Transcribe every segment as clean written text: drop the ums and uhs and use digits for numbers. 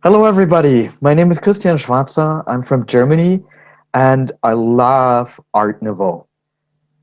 Hello, everybody. My name is Christian Schwarzer. I'm from Germany and I love Art Nouveau.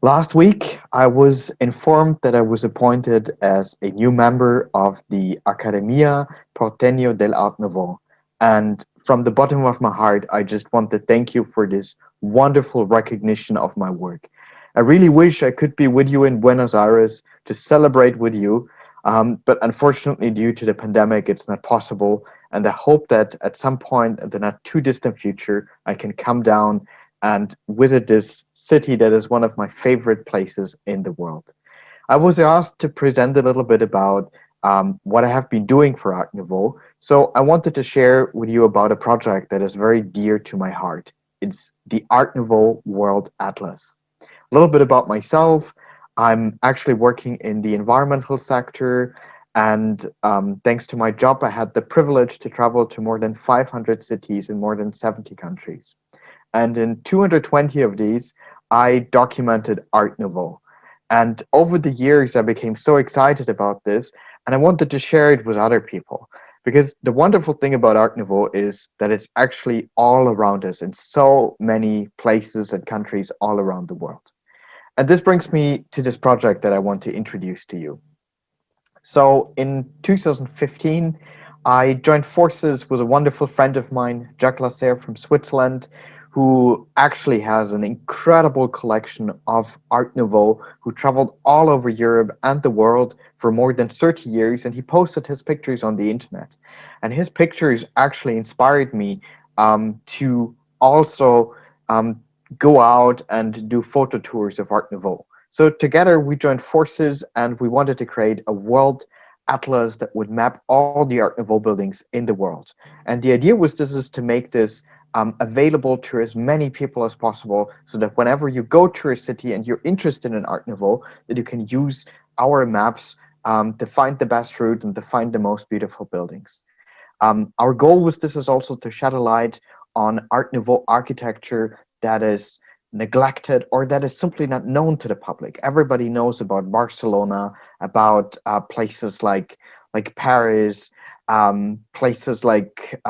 Last week, I was informed that I was appointed as a new member of the Accademia Porteña del Art Nouveau. And from the bottom of my heart, I just want to thank you for this wonderful recognition of my work. I really wish I could be with you in Buenos Aires to celebrate with you, but unfortunately, due to the pandemic, it's not possible. And I hope that at some point in the not too distant future, I can come down and visit this city that is one of my favorite places in the world. I was asked to present a little bit about what I have been doing for Art Nouveau. So I wanted to share with you about a project that is very dear to my heart. It's the Art Nouveau World Atlas. A little bit about myself. I'm actually working in the environmental sector, and thanks to my job, I had the privilege to travel to more than 500 cities in more than 70 countries. And in 220 of these, I documented Art Nouveau. And over the years, I became so excited about this, and I wanted to share it with other people. Because the wonderful thing about Art Nouveau is that it's actually all around us in so many places and countries all around the world. And this brings me to this project that I want to introduce to you. So in 2015, I joined forces with a wonderful friend of mine, Jacques Lasserre from Switzerland, who actually has an incredible collection of Art Nouveau, who traveled all over Europe and the world for more than 30 years, and he posted his pictures on the internet. And his pictures actually inspired me to also um, go out and do photo tours of Art Nouveau. So together we joined forces and we wanted to create a world atlas that would map all the Art Nouveau buildings in the world. And the idea was this is to make this available to as many people as possible so that whenever you go to a city and you're interested in Art Nouveau, that you can use our maps to find the best route and to find the most beautiful buildings. Our goal with this is also to shed a light on Art Nouveau architecture that is neglected or that is simply not known to the public. Everybody knows about Barcelona, about places like Paris, places like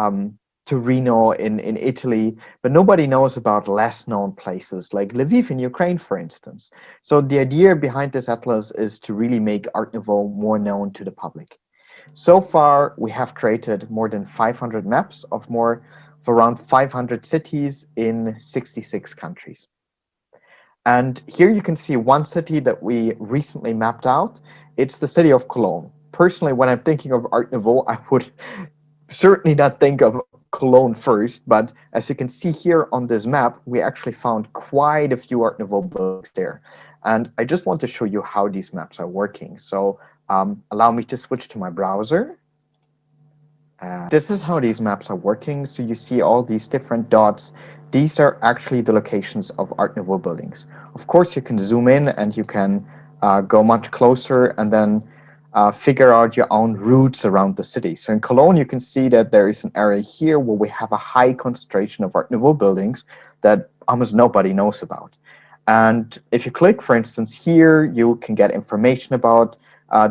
Torino in Italy, but nobody knows about less known places like Lviv in Ukraine, for instance. So the idea behind this atlas is to really make Art Nouveau more known to the public. So far, we have created more than 500 maps of around 500 cities in 66 countries. And here you can see one city that we recently mapped out. It's the city of Cologne. Personally, when I'm thinking of Art Nouveau, I would certainly not think of Cologne first, but as you can see here on this map, we actually found quite a few Art Nouveau buildings there. And I just want to show you how these maps are working. So allow me to switch to my browser. This is how these maps are working. So you see all these different dots. These are actually the locations of Art Nouveau buildings. Of course, you can zoom in and you can go much closer and then figure out your own routes around the city. So in Cologne, you can see that there is an area here where we have a high concentration of Art Nouveau buildings that almost nobody knows about. And if you click, for instance, here, you can get information about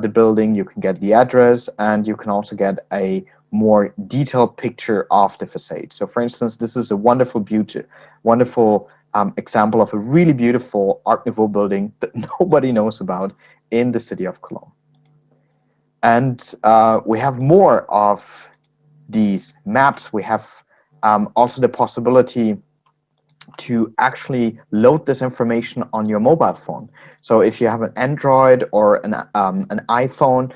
the building, you can get the address, and you can also get a more detailed picture of the facade. So for instance, this is a wonderful example of a really beautiful Art Nouveau building that nobody knows about in the city of Cologne. And we have more of these maps. We have also the possibility to actually load this information on your mobile phone. So if you have an Android or an iPhone,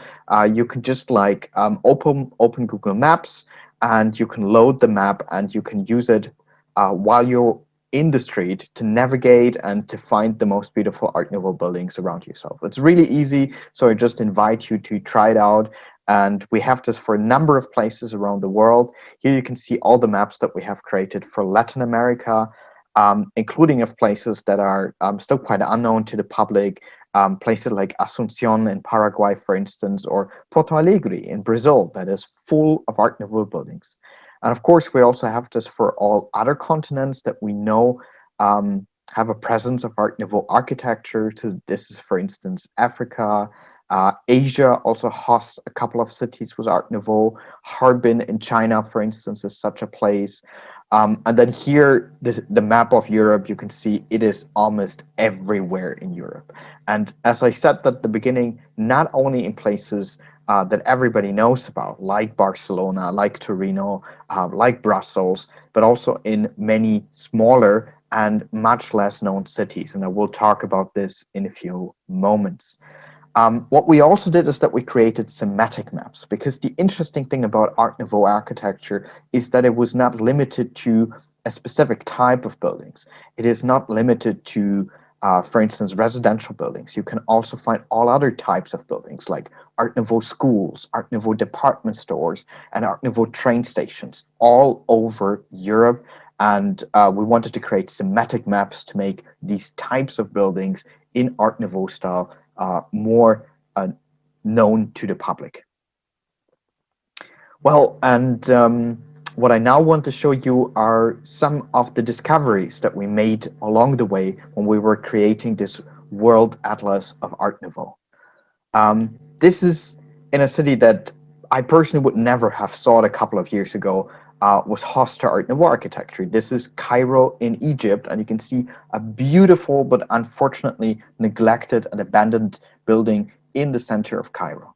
you can just like open Google Maps and you can load the map and you can use it while you're in the street to navigate and to find the most beautiful Art Nouveau buildings around yourself. It's really easy, so I just invite you to try it out. And we have this for a number of places around the world. Here you can see all the maps that we have created for Latin America, including of places that are still quite unknown to the public, places like Asunción in Paraguay, for instance, or Porto Alegre in Brazil, that is full of Art Nouveau buildings. And of course, we also have this for all other continents that we know have a presence of Art Nouveau architecture. So this is, for instance, Africa, Asia also hosts a couple of cities with Art Nouveau. Harbin in China, for instance, is such a place. And then here, the map of Europe, you can see it is almost everywhere in Europe. And as I said at the beginning, not only in places that everybody knows about, like Barcelona, like Torino, like Brussels, but also in many smaller and much less known cities. And I will talk about this in a few moments. What we also did is that we created thematic maps, because the interesting thing about Art Nouveau architecture is that it was not limited to a specific type of buildings. It is not limited to, for instance, residential buildings. You can also find all other types of buildings like Art Nouveau schools, Art Nouveau department stores, and Art Nouveau train stations all over Europe. And we wanted to create thematic maps to make these types of buildings in Art Nouveau style more known to the public. Well, and what I now want to show you are some of the discoveries that we made along the way when we were creating this World Atlas of Art Nouveau. This is in a city that I personally would never have thought a couple of years ago was host to Art Nouveau architecture. This is Cairo in Egypt, and you can see a beautiful but unfortunately neglected and abandoned building in the center of Cairo.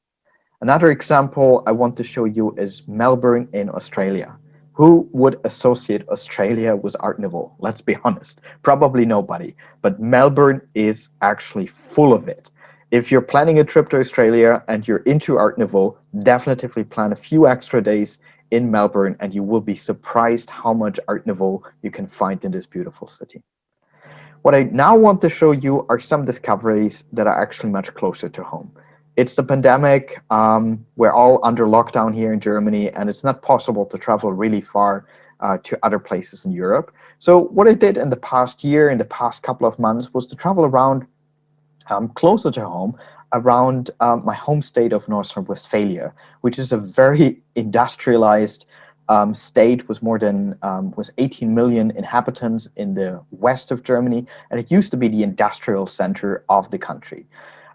Another example I want to show you is Melbourne in Australia. Who would associate Australia with Art Nouveau? Let's be honest, probably nobody, but Melbourne is actually full of it. If you're planning a trip to Australia and you're into Art Nouveau, definitely plan a few extra days in Melbourne and you will be surprised how much Art Nouveau you can find in this beautiful city. What I now want to show you are some discoveries that are actually much closer to home. It's the pandemic. We're all under lockdown here in Germany, and it's not possible to travel really far to other places in Europe. So what I did in the past year, in the past couple of months, was to travel around closer to home, around my home state of North Rhine-Westphalia, which is a very industrialized state with more than with 18 million inhabitants in the west of Germany, and it used to be the industrial center of the country.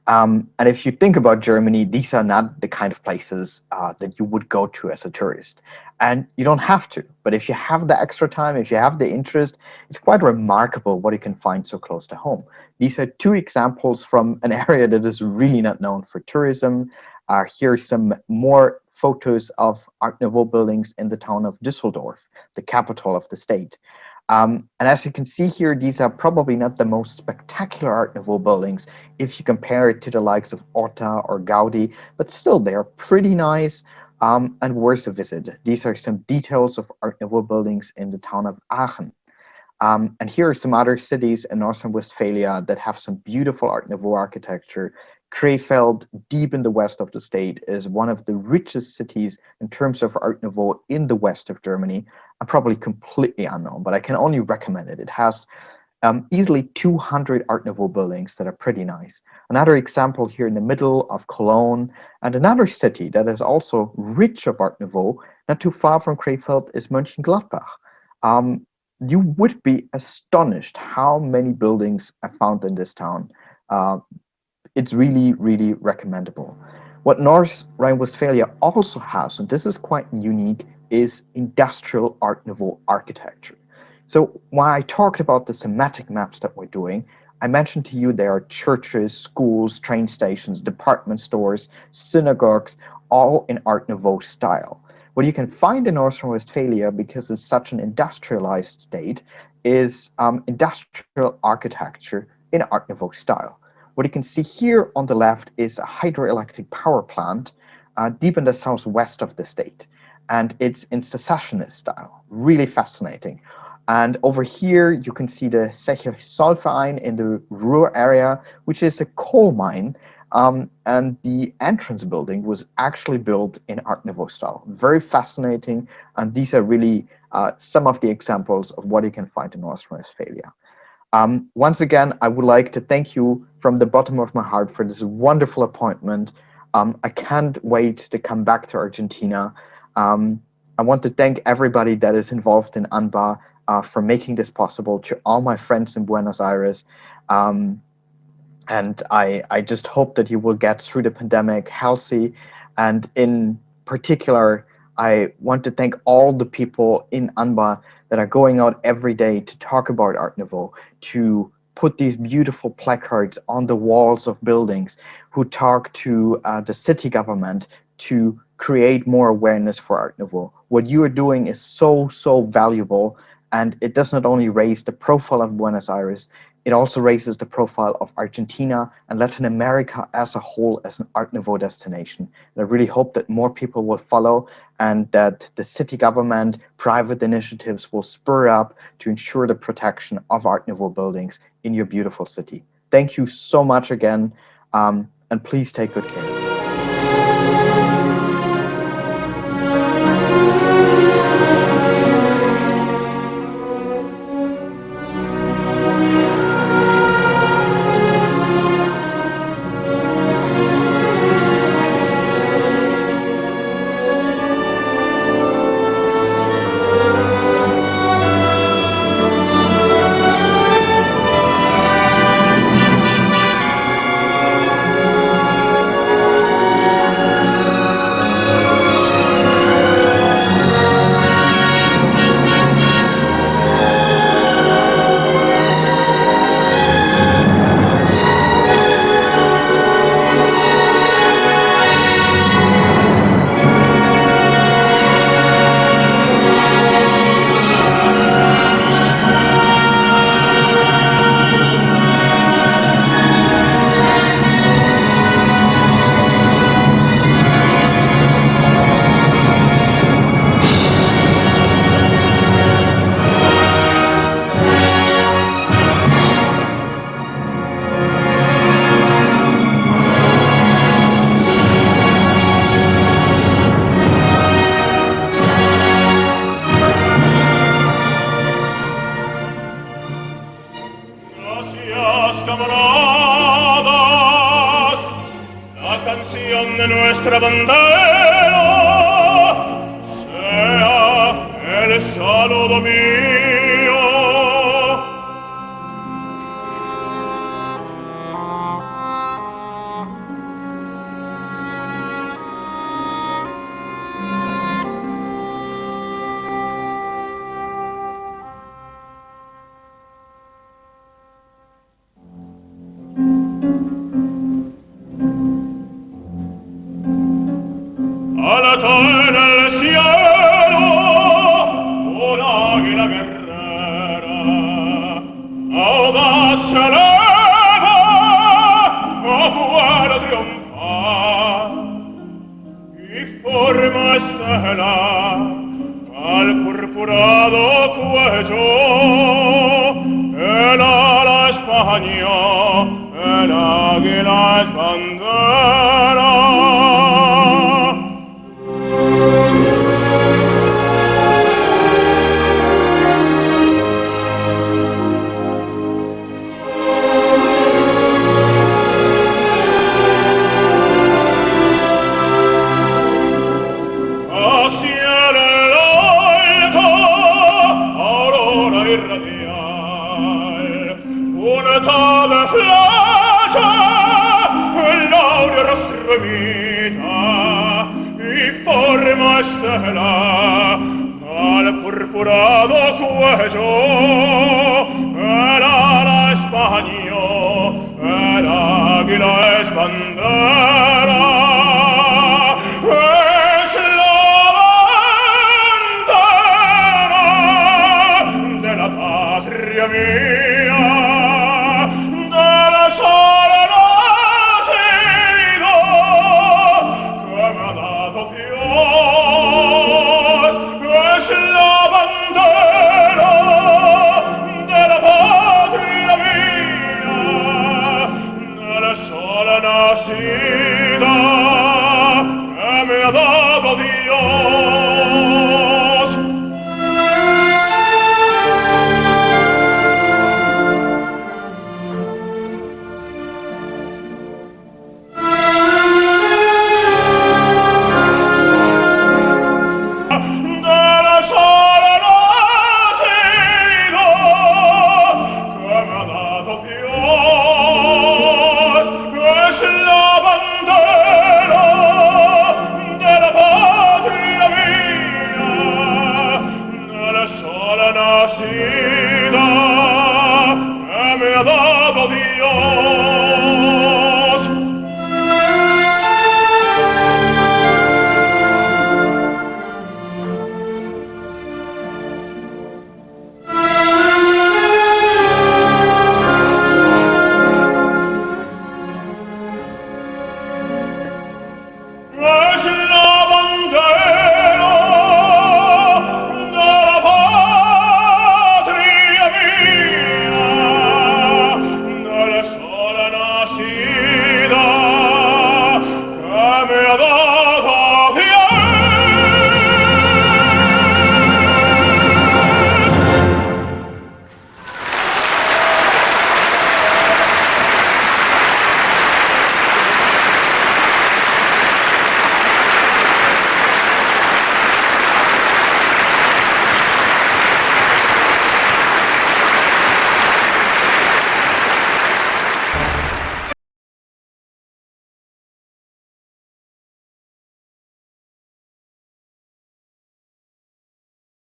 And if you think about Germany, these are not the kind of places that you would go to as a tourist. And you don't have to, but if you have the extra time, if you have the interest, it's quite remarkable what you can find so close to home. These are two examples from an area that is really not known for tourism. Here's some more photos of Art Nouveau buildings in the town of Düsseldorf, the capital of the state. And as you can see here, these are probably not the most spectacular Art Nouveau buildings if you compare it to the likes of Orta or Gaudi, but still they are pretty nice and worth a visit. These are some details of Art Nouveau buildings in the town of Aachen. And here are some other cities in North Rhine-Westphalia that have some beautiful Art Nouveau architecture. Krefeld, deep in the west of the state, is one of the richest cities in terms of Art Nouveau in the west of Germany, and probably completely unknown, but I can only recommend it. It has easily 200 Art Nouveau buildings that are pretty nice. Another example here in the middle of Cologne, and another city that is also rich of Art Nouveau, not too far from Krefeld, is Mönchengladbach. You would be astonished how many buildings are found in this town. It's really, really recommendable. What North Rhine-Westphalia also has, and this is quite unique, is industrial Art Nouveau architecture. So when I talked about the thematic maps that we're doing, I mentioned to you there are churches, schools, train stations, department stores, synagogues, all in Art Nouveau style. What you can find in North Rhine-Westphalia, because it's such an industrialized state, is industrial architecture in Art Nouveau style. What you can see here on the left is a hydroelectric power plant deep in the southwest of the state. And it's in secessionist style, really fascinating. And over here, you can see the Zeche Zollverein in the Ruhr area, which is a coal mine. And the entrance building was actually built in Art Nouveau style. Very fascinating. And these are really some of the examples of what you can find in North Rhine-Westphalia. Once again, I would like to thank you from the bottom of my heart for this wonderful appointment. I can't wait to come back to Argentina. I want to thank everybody that is involved in AANBA for making this possible, to all my friends in Buenos Aires. And I just hope that he will get through the pandemic healthy. And in particular, I want to thank all the people in AANBA that are going out every day to talk about Art Nouveau, to put these beautiful placards on the walls of buildings, who talk to the city government to create more awareness for Art Nouveau. What you are doing is so, so valuable, and it does not only raise the profile of Buenos Aires, it also raises the profile of Argentina and Latin America as a whole as an Art Nouveau destination. And I really hope that more people will follow and that the city government, private initiatives will spur up to ensure the protection of Art Nouveau buildings in your beautiful city. Thank you so much again, and please take good care. De nuestra bandera sea el saludo mío. Alto en el cielo, un águila guerrera, audaz se eleva, afuera triunfar, y forma estela al purpurado cuello, el ala España, el águila es bandera. Forma estela al purpurado cuello, el ala España, el águila es bandera, es la bandera de la patria mía, de la sola nacido que me ha dado Dios, es la bandera de la patria mía, de la sola nacido. sola nacida que me ha dado Dios.